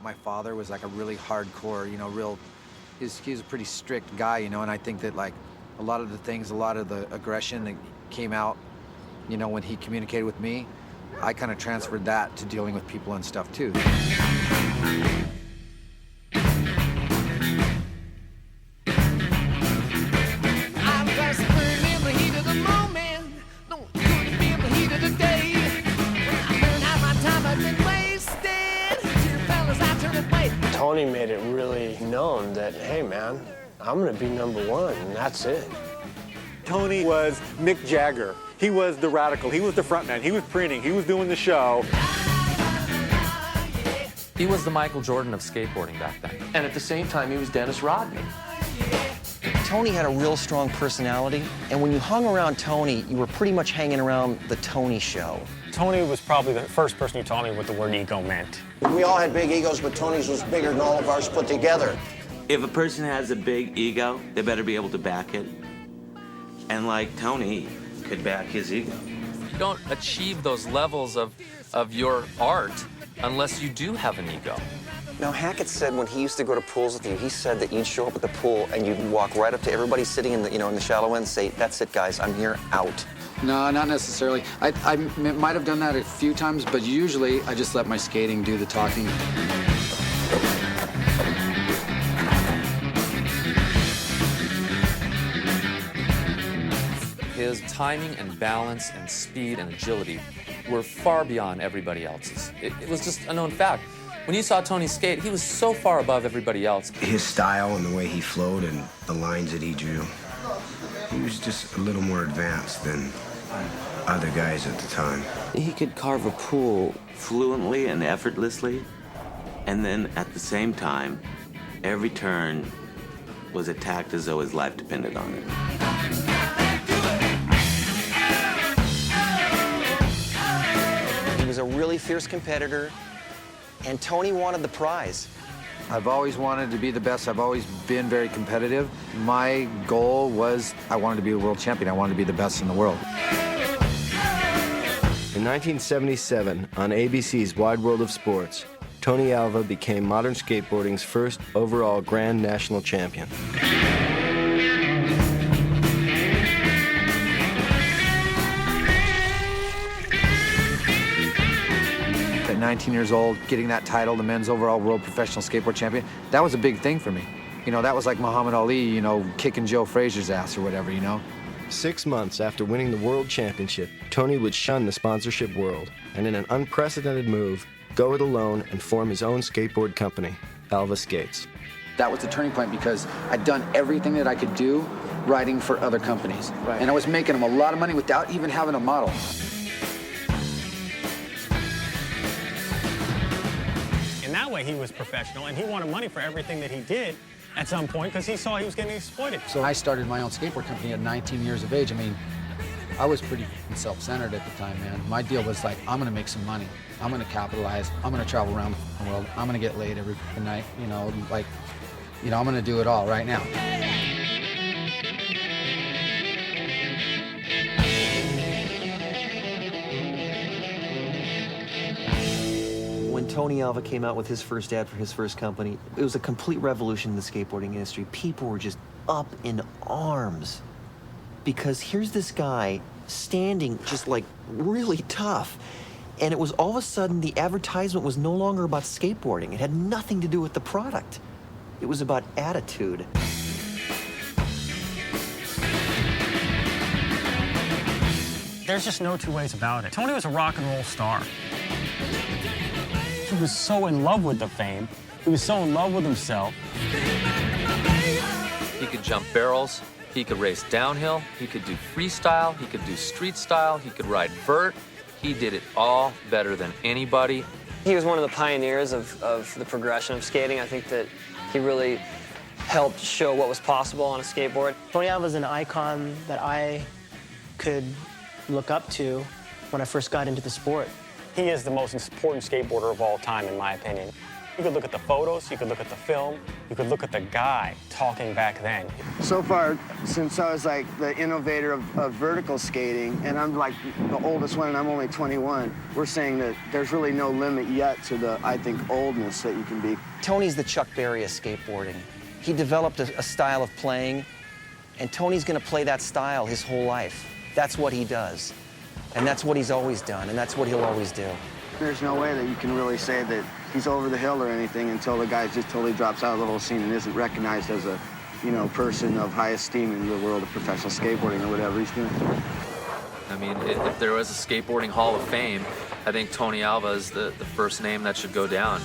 my father was like a really hardcore, you know, he was a pretty strict guy, you know, and I think that like a lot of the things, a lot of the aggression that came out, you know, when he communicated with me, I kind of transferred that to dealing with people and stuff too. Tony made it really known that, hey, man, I'm going to be #1, and that's it. Tony was Mick Jagger. He was the radical. He was the frontman. He was printing. He was doing the show. He was the Michael Jordan of skateboarding back then. And at the same time, he was Dennis Rodman. Tony had a real strong personality, and when you hung around Tony, you were pretty much hanging around the Tony show. Tony was probably the first person who taught me what the word ego meant. We all had big egos, but Tony's was bigger than all of ours put together. If a person has a big ego, they better be able to back it. And like Tony could back his ego. You don't achieve those levels of your art unless you do have an ego. Now, Hackett said when he used to go to pools with you, he said that you'd show up at the pool and you'd walk right up to everybody sitting in the, in the shallow end and say, "That's it, guys, I'm here, out." No, not necessarily. I might have done that a few times, but usually I just let my skating do the talking. His timing and balance and speed and agility were far beyond everybody else's. It was just a known fact. When you saw Tony skate, he was so far above everybody else. His style and the way he flowed and the lines that he drew, he was just a little more advanced than other guys at the time. He could carve a pool fluently and effortlessly, and then at the same time, every turn was attacked as though his life depended on it. He was a really fierce competitor, and Tony wanted the prize. I've always wanted to be the best. I've always been very competitive. My goal was I wanted to be a world champion. I wanted to be the best in the world. In 1977, on ABC's Wide World of Sports, Tony Alva became modern skateboarding's first overall Grand National Champion. At 19 years old, getting that title, the men's overall world professional skateboard champion, that was a big thing for me. You know, that was like Muhammad Ali, you know, kicking Joe Frazier's ass or whatever, you know? 6 months after winning the World Championship, Tony would shun the sponsorship world and, in an unprecedented move, go it alone and form his own skateboard company, Alva Skates. That was the turning point because I'd done everything that I could do riding for other companies. Right. And I was making them a lot of money without even having a model. In that way, he was professional, and he wanted money for everything that he did at some point because he saw he was getting exploited. So I started my own skateboard company at 19 years of age. I mean, I was pretty self-centered at the time, man. My deal was like, I'm gonna make some money. I'm gonna capitalize. I'm gonna travel around the world. I'm gonna get laid every night, you know, like, you know, I'm gonna do it all right now. When Tony Alva came out with his first ad for his first company, it was a complete revolution in the skateboarding industry. People were just up in arms because here's this guy standing just like really tough. And it was all of a sudden the advertisement was no longer about skateboarding. It had nothing to do with the product. It was about attitude. There's just no two ways about it. Tony was a rock and roll star. He was so in love with the fame. He was so in love with himself. He could jump barrels, he could race downhill, he could do freestyle, he could do street style, he could ride vert. He did it all better than anybody. He was one of the pioneers of the progression of skating. I think that he really helped show what was possible on a skateboard. Tony Alva was an icon that I could look up to when I first got into the sport. He is the most important skateboarder of all time, in my opinion. You could look at the photos, you could look at the film, you could look at the guy talking back then. So far, since I was like the innovator of vertical skating, and I'm like the oldest one, and I'm only 21, we're saying that there's really no limit yet to the, I think, oldness that you can be. Tony's the Chuck Berry of skateboarding. He developed a style of playing, and Tony's gonna play that style his whole life. That's what he does. And that's what he's always done, and that's what he'll always do. There's no way that you can really say that he's over the hill or anything until the guy just totally drops out of the whole scene and isn't recognized as a, you know, person of high esteem in the world of professional skateboarding or whatever he's doing. I mean, if there was a skateboarding Hall of Fame, I think Tony Alva is the first name that should go down.